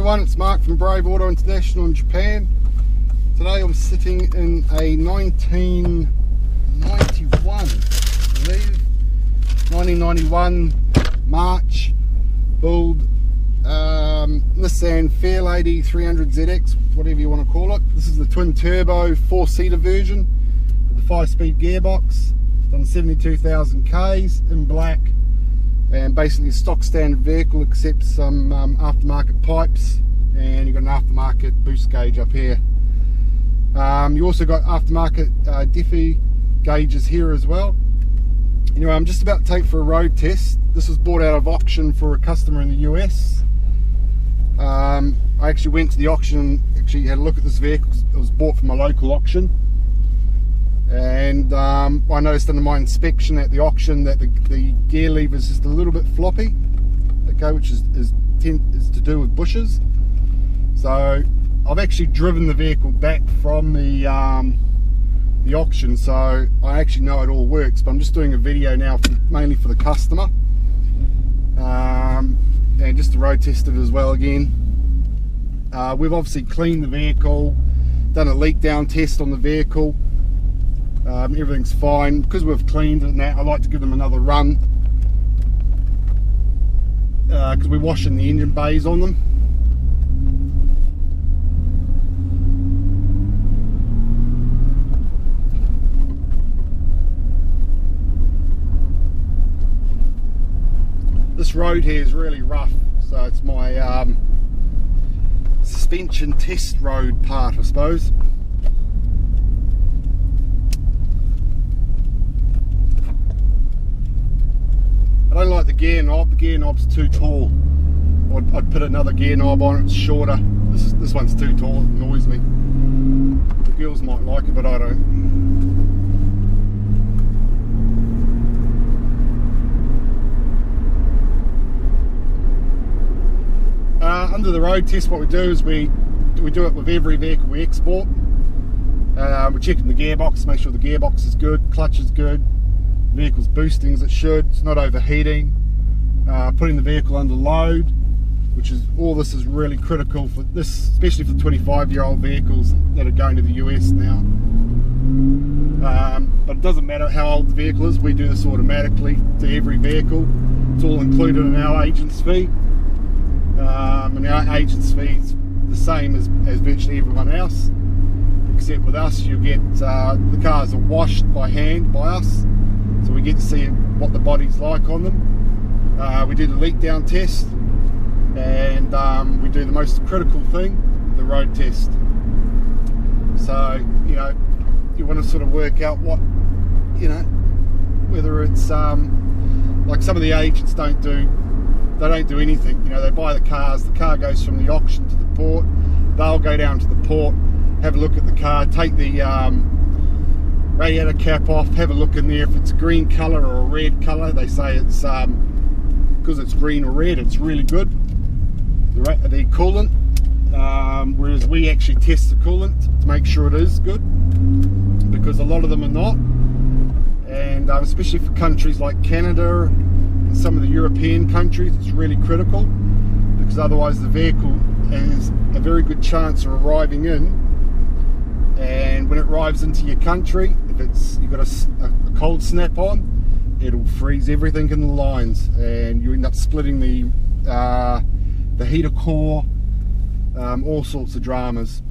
everyone, it's Mark from Brave Auto International in Japan. Today I'm sitting in a 1991 March build Nissan Fairlady 300ZX, whatever you want to call it. This is the twin turbo 4-seater version with the 5-speed gearbox. Done 72,000 Ks in black, and basically a stock standard vehicle except some aftermarket pipes, and you've got an aftermarket boost gauge up here. You also got aftermarket Diffie gauges here as well. Anyway, I'm just about to take for a road test. This was bought out of auction for a customer in the US. I actually went to the auction, actually had a look at this vehicle. It was bought from a local auction, and I noticed under my inspection at the auction that the gear lever is just a little bit floppy, okay, which is to do with bushes. So I've actually driven the vehicle back from the auction, so I actually know it all works, but I'm just doing a video now mainly for the customer, and just to road test it as well again. We've obviously cleaned the vehicle, done a leak down test on the vehicle. Everything's fine. Because we've cleaned it now, I like to give them another run, because we're washing the engine bays on them. This road here is really rough, so it's my suspension test road part, I suppose. I don't like the gear knob. The gear knob's too tall. I'd put another gear knob on it, it's shorter. This one's too tall, it annoys me. The girls might like it, but I don't. Under the road test, what we do is we do it with every vehicle we export. We're checking the gearbox, make sure the gearbox is good, clutch is good, the vehicle's boosting as it should, it's not overheating, putting the vehicle under load, which is, all this is really critical for this, especially for 25-year-old vehicles that are going to the US now. But it doesn't matter how old the vehicle is, we do this automatically to every vehicle. It's all included in our agent's fee. And our agent's fee is the same as virtually everyone else, except with us you get the cars are washed by hand by us, so we get to see what the body's like on them. We do the leak down test, and we do the most critical thing, the road test. So you know, you want to sort of work out what, you know, whether it's like some of the agents don't do anything. You know, they buy the car goes from the auction to the port, they'll go down to the port, have a look at the car, take the radiator cap off, have a look in there. If it's a green colour or a red colour, they say it's because it's green or red, it's really good, the coolant, whereas we actually test the coolant to make sure it is good, because a lot of them are not, and especially for countries like Canada, some of the European countries, it's really critical, because otherwise the vehicle has a very good chance of arriving in, and when it arrives into your country, if you've got a cold snap on, it'll freeze everything in the lines, and you end up splitting the heater core, all sorts of dramas.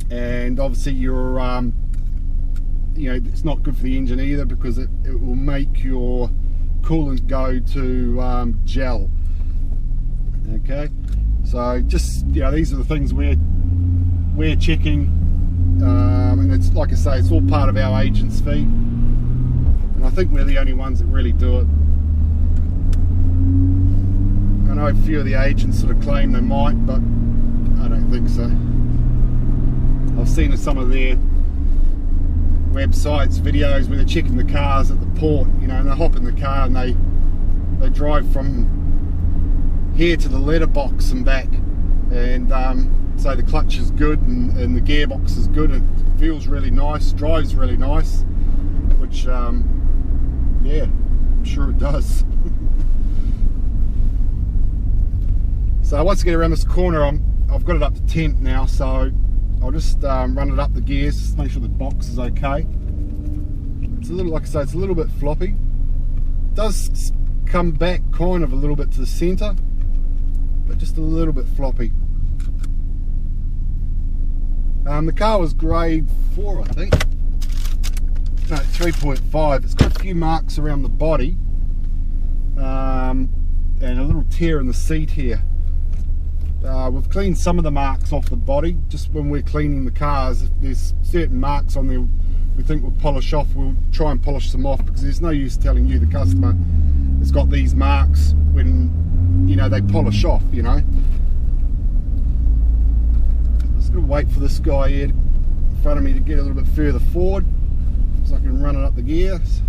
And obviously you're you know, it's not good for the engine either, because it will make your coolant go to gel. Okay, so just, you know, these are the things we're checking, and it's like I say, it's all part of our agent's fee, and I think we're the only ones that really do it. I know a few of the agents sort of claim they might, but I don't think so. I've seen some of their websites, videos where they're checking the cars at the port, you know, and they hop in the car and they drive from here to the letterbox and back, and say the clutch is good and the gearbox is good, and it feels really nice, drives really nice, which yeah, I'm sure it does. So once I get around this corner, I'm I've got it up to temp now, so I'll just run it up the gears, just make sure the box is okay. It's a little, like I say, it's a little bit floppy. It does come back kind of a little bit to the centre, but just a little bit floppy. The car was grade 4, I think. No, 3.5. It's got a few marks around the body, and a little tear in the seat here. We've cleaned some of the marks off the body. Just when we're cleaning the cars, if there's certain marks on there we think will polish off, we'll try and polish them off, because there's no use telling you, the customer, it's got these marks when, you know, they polish off, you know. Just gonna wait for this guy here in front of me to get a little bit further forward so I can run it up the gears.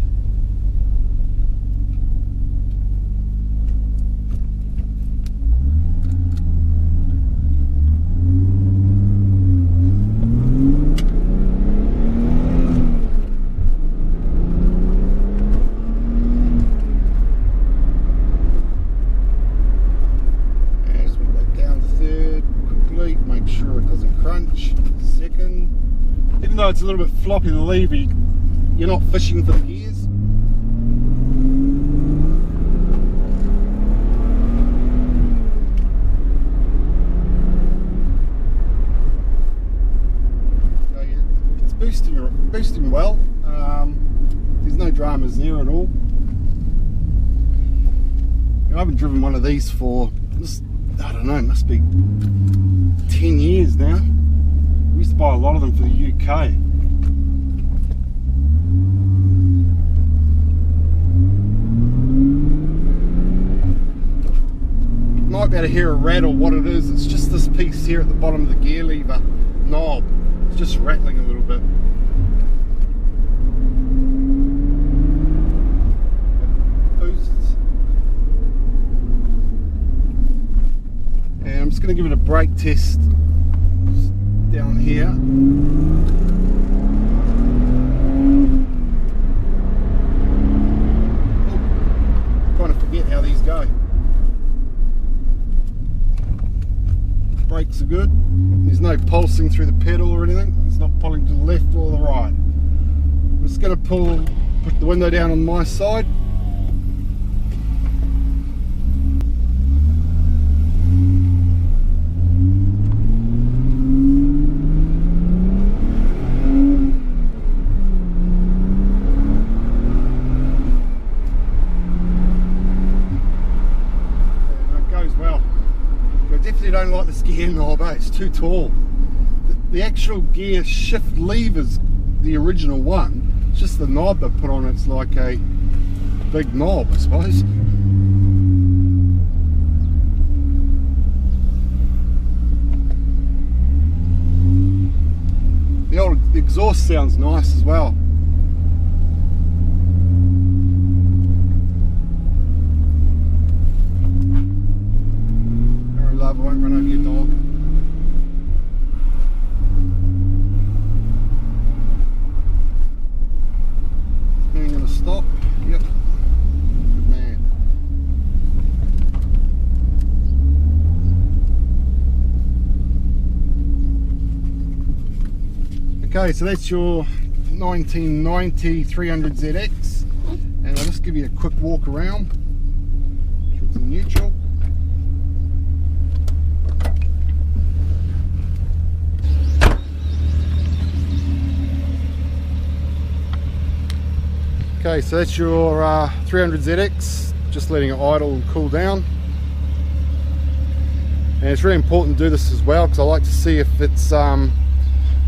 Even though it's a little bit floppy, the lever, you're not fishing for the gears. So yeah, it's boosting well. There's no dramas there at all. I haven't driven one of these for, I don't know, it must be 10 years now. We used to buy a lot of them for the UK. You might be able to hear a rattle. What it is, it's just this piece here at the bottom of the gear lever knob. It's just rattling a little bit. It boosts. And I'm just going to give it a brake test down here. Oh, kind of forget how these go. Brakes are good. There's no pulsing through the pedal or anything. It's not pulling to the left or the right. I'm just going to put the window down on my side. Don't like this gear knob, it's too tall. The actual gear shift lever's the original one. It's just the knob they put on it's like a big knob, I suppose. The old exhaust sounds nice as well. I won't run over your dog. Is man going to stop? Yep. Good man. Okay, so that's your 1990 300ZX, and I'll just give you a quick walk around. Make sure it's in neutral. Okay, so that's your 300ZX, just letting it idle and cool down. And it's really important to do this as well, because I like to see if it's, when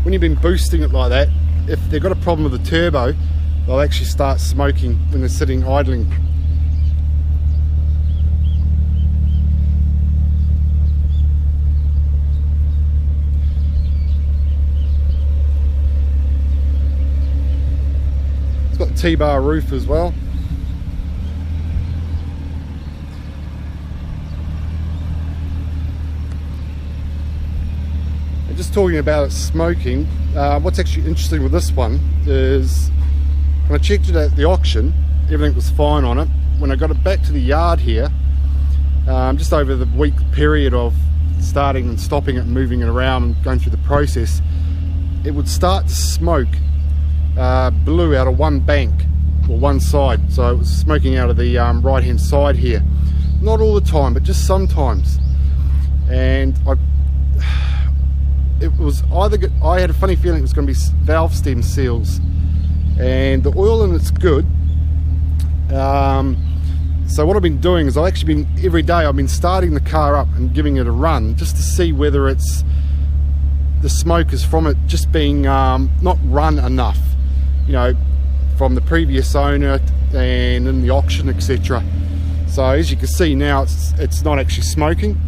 you've been boosting it like that, if they've got a problem with the turbo, they'll actually start smoking when they're sitting idling. Got the T-bar roof as well. And just talking about it smoking, what's actually interesting with this one is when I checked it at the auction, everything was fine on it. When I got it back to the yard here, just over the week period of starting and stopping it and moving it around and going through the process, it would start to smoke blue out of one bank or one side. So it was smoking out of the right hand side here. Not all the time, but just sometimes. And it was either, I had a funny feeling it was going to be valve stem seals, and the oil in it's good. So what I've been doing is every day I've been starting the car up and giving it a run just to see whether it's the smoke is from it just being not run enough, you know, from the previous owner and in the auction, etc. So as you can see now, it's not actually smoking,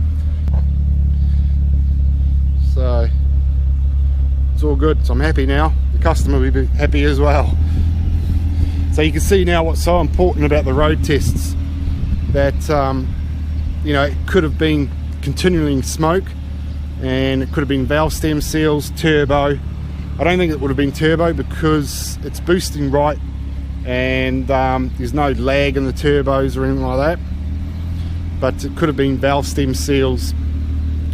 so it's all good. So I'm happy now. The customer will be happy as well. So you can see now what's so important about the road tests, that you know, it could have been continuing smoke, and it could have been valve stem seals, turbo. I don't think it would have been turbo because it's boosting right, and there's no lag in the turbos or anything like that. But it could have been valve stem seals,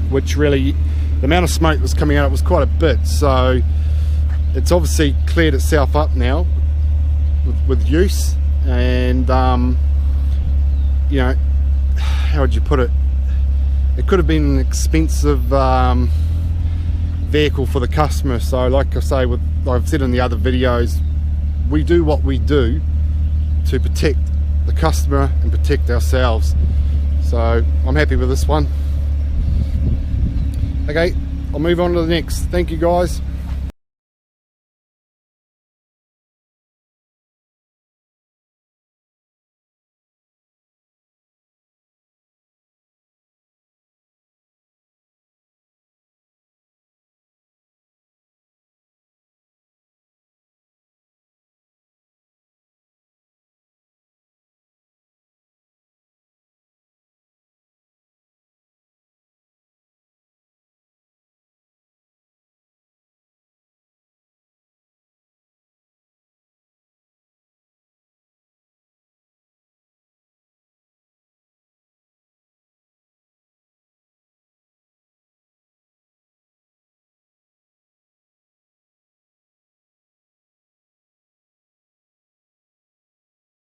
which really, the amount of smoke that was coming out was quite a bit. So it's obviously cleared itself up now with use, and you know, how would you put it? It could have been an expensive vehicle for the customer. So like I say, like I've said in the other videos, we do what we do to protect the customer and protect ourselves. So I'm happy with this one. Okay, I'll move on to the next. Thank you guys.